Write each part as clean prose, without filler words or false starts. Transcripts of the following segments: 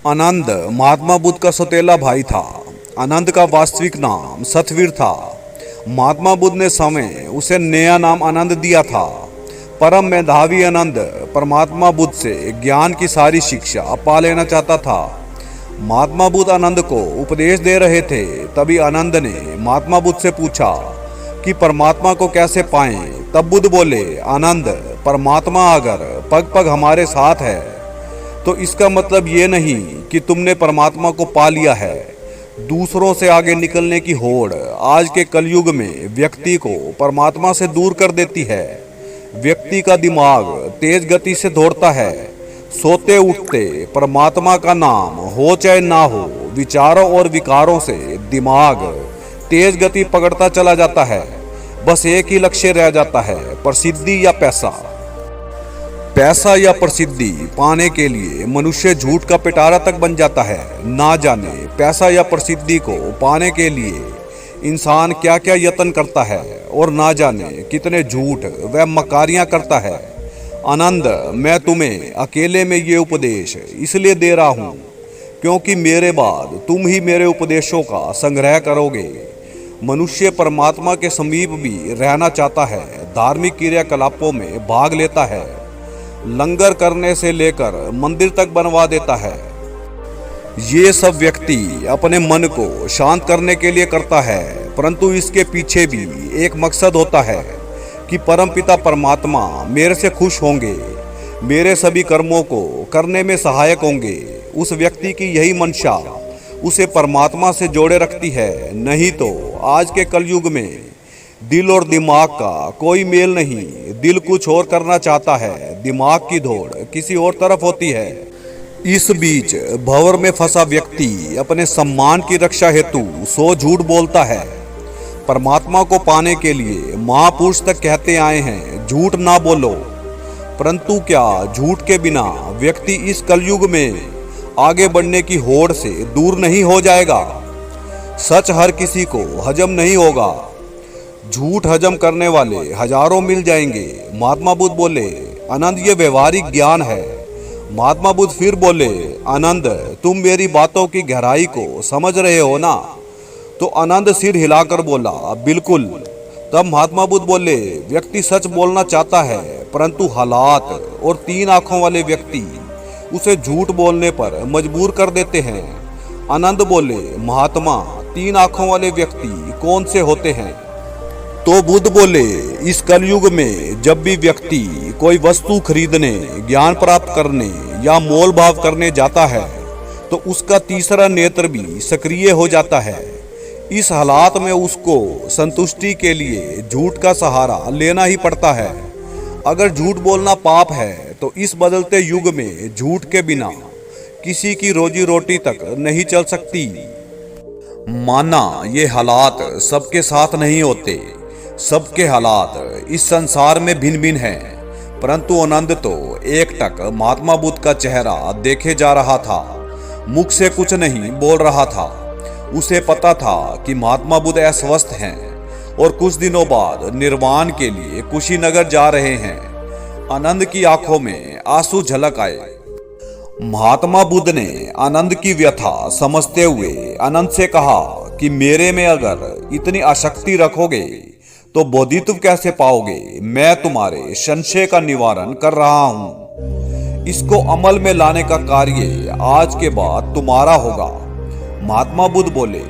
आनंद महात्मा बुद्ध का सौतेला भाई था। आनंद का वास्तविक नाम सतवीर था। महात्मा बुद्ध ने समय उसे नया नाम आनंद दिया था। परम मेधावी आनंद परमात्मा बुद्ध से ज्ञान की सारी शिक्षा पा लेना चाहता था। महात्मा बुद्ध आनंद को उपदेश दे रहे थे, तभी आनंद ने महात्मा बुद्ध से पूछा कि परमात्मा को कैसे पाएं। तब बुद्ध बोले, आनंद, परमात्मा अगर पग पग हमारे साथ है तो इसका मतलब ये नहीं कि तुमने परमात्मा को पा लिया है। दूसरों से आगे निकलने की होड़ आज के कलयुग में व्यक्ति को परमात्मा से दूर कर देती है। व्यक्ति का दिमाग तेज गति से दौड़ता है। सोते उठते परमात्मा का नाम हो चाहे ना हो, विचारों और विकारों से दिमाग तेज गति पकड़ता चला जाता है। बस एक ही लक्ष्य रह जाता है, प्रसिद्धि या पैसा। पैसा या प्रसिद्धि पाने के लिए मनुष्य झूठ का पिटारा तक बन जाता है। ना जाने पैसा या प्रसिद्धि को पाने के लिए इंसान क्या क्या यत्न करता है और ना जाने कितने झूठ व मकारियां करता है। आनंद, मैं तुम्हें अकेले में ये उपदेश इसलिए दे रहा हूँ क्योंकि मेरे बाद तुम ही मेरे उपदेशों का संग्रह करोगे। मनुष्य परमात्मा के समीप भी रहना चाहता है, धार्मिक क्रियाकलापों में भाग लेता है, लंगर करने से लेकर मंदिर तक बनवा देता है। ये सब व्यक्ति अपने मन को शांत करने के लिए करता है, परंतु इसके पीछे भी एक मकसद होता है कि परमपिता परमात्मा मेरे से खुश होंगे, मेरे सभी कर्मों को करने में सहायक होंगे। उस व्यक्ति की यही मंशा उसे परमात्मा से जोड़े रखती है। नहीं तो आज के कलयुग में दिल और दिमाग का कोई मेल नहीं। दिल कुछ और करना चाहता है, दिमाग की दौड़ किसी और तरफ होती है। इस बीच भंवर में फंसा व्यक्ति अपने सम्मान की रक्षा हेतु सौ झूठ बोलता है। परमात्मा को पाने के लिए महापुरुष तक कहते आए हैं, झूठ ना बोलो। परंतु क्या झूठ के बिना व्यक्ति इस कलयुग में आगे बढ़ने की होड़ से दूर नहीं हो जाएगा? सच हर किसी को हजम नहीं होगा। झूठ हजम करने वाले हजारों मिल जाएंगे। महात्मा बुद्ध बोले, आनंद, ये व्यवहारिक ज्ञान है। महात्मा बुद्ध फिर बोले, आनंद, तुम मेरी बातों की गहराई को समझ रहे हो ना? तो आनंद सिर हिलाकर बोला, बिल्कुल। तब महात्मा बुद्ध बोले, व्यक्ति सच बोलना चाहता है, परंतु हालात और तीन आंखों वाले व्यक्ति उसे झूठ बोलने पर मजबूर कर देते हैं। आनंद बोले, महात्मा, तीन आंखों वाले व्यक्ति कौन से होते हैं? तो बुद्ध बोले, इस कलयुग में जब भी व्यक्ति कोई वस्तु खरीदने, ज्ञान प्राप्त करने या मोल भाव करने जाता है तो उसका तीसरा नेत्र भी सक्रिय हो जाता है। इस हालात में उसको संतुष्टि के लिए झूठ का सहारा लेना ही पड़ता है। अगर झूठ बोलना पाप है तो इस बदलते युग में झूठ के बिना किसी की रोजी रोटी तक नहीं चल सकती। माना ये हालात सबके साथ नहीं होते। सबके हालात इस संसार में भिन्न भिन्न हैं, परंतु आनंद तो एकटक महात्मा बुद्ध का चेहरा देखे जा रहा था। मुख से कुछ नहीं बोल रहा था। उसे पता था कि महात्मा बुद्ध अस्वस्थ हैं और कुछ दिनों बाद निर्वाण के लिए कुशीनगर जा रहे हैं। आनंद की आंखों में आंसू झलक आए। महात्मा बुद्ध ने आनंद की व्यथा समझते हुए आनंद से कहा कि मेरे में अगर इतनी आसक्ति रखोगे तो बोधित्व कैसे पाओगे? मैं तुम्हारे संशय का निवारण कर रहा हूं। इसको अमल में लाने का कार्य आज के बाद तुम्हारा होगा। महात्मा बुद्ध बोले,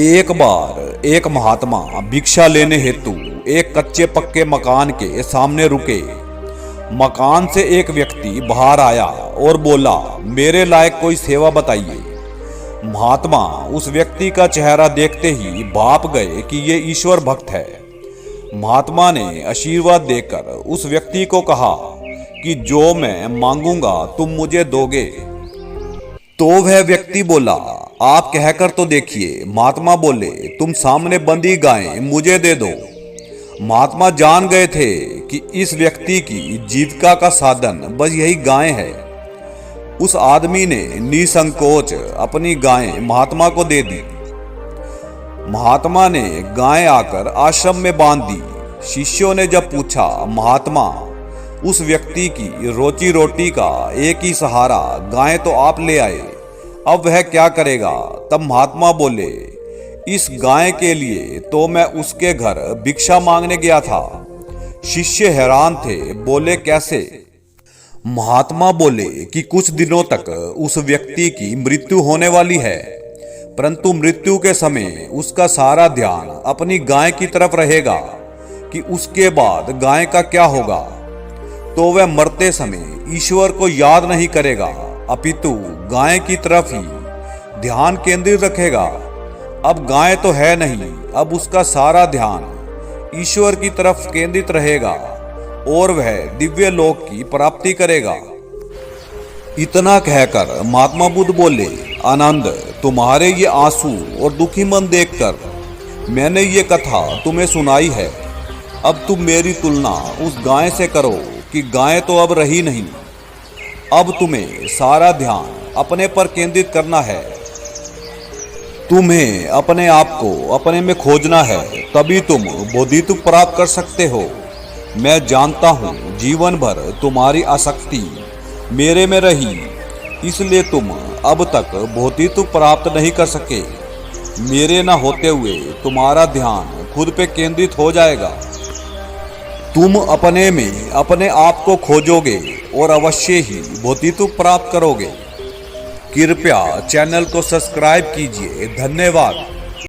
एक बार एक महात्मा भिक्षा लेने हेतु एक कच्चे पक्के मकान के सामने रुके। मकान से एक व्यक्ति बाहर आया और बोला, मेरे लायक कोई सेवा बताइए। महात्मा उस व्यक्ति का चेहरा देखते ही भाप गए कि ये ईश्वर भक्त है। महात्मा ने आशीर्वाद देकर उस व्यक्ति को कहा कि जो मैं मांगूंगा तुम मुझे दोगे। तो वह व्यक्ति बोला, आप कहकर तो देखिए। महात्मा बोले, तुम सामने बंधी गायें मुझे दे दो। महात्मा जान गए थे कि इस व्यक्ति की जीविका का साधन बस यही गायें है। उस आदमी ने निसंकोच अपनी गायें महात्मा को दे दी। महात्मा ने गायें आकर आश्रम में बांध दी। शिष्यों ने जब पूछा, महात्मा उस व्यक्ति की रोजी रोटी का एक ही सहारा गाय तो आप ले आए, अब वह क्या करेगा? तब महात्मा बोले, इस गाय के लिए तो मैं उसके घर भिक्षा मांगने गया था। शिष्य हैरान थे, बोले कैसे? महात्मा बोले कि कुछ दिनों तक उस व्यक्ति की मृत्यु होने वाली है, परंतु मृत्यु के समय उसका सारा ध्यान अपनी गाय की तरफ रहेगा कि उसके बाद गाय का क्या होगा। तो वह मरते समय ईश्वर को याद नहीं करेगा, अपितु गाय की तरफ ही ध्यान केंद्रित रखेगा। अब गाय तो है नहीं, अब उसका सारा ध्यान ईश्वर की तरफ केंद्रित रहेगा और वह दिव्य लोक की प्राप्ति करेगा। इतना कहकर महात्मा बुद्ध बोले, आनंद, तुम्हारे ये आंसू और दुखी मन देखकर मैंने ये कथा तुम्हें सुनाई है। अब तुम मेरी तुलना उस गाय से करो कि गाय तो अब रही नहीं। अब तुम्हें सारा ध्यान अपने पर केंद्रित करना है। तुम्हें अपने आप को अपने में खोजना है, तभी तुम बोधित्व प्राप्त कर सकते हो। मैं जानता हूँ जीवन भर तुम्हारी आसक्ति मेरे में रही, इसलिए तुम अब तक बोधित्व प्राप्त नहीं कर सके। मेरे न होते हुए तुम्हारा ध्यान खुद पे केंद्रित हो जाएगा। तुम अपने में अपने आप को खोजोगे और अवश्य ही बोधित्व प्राप्त करोगे। कृपया चैनल को सब्सक्राइब कीजिए। धन्यवाद।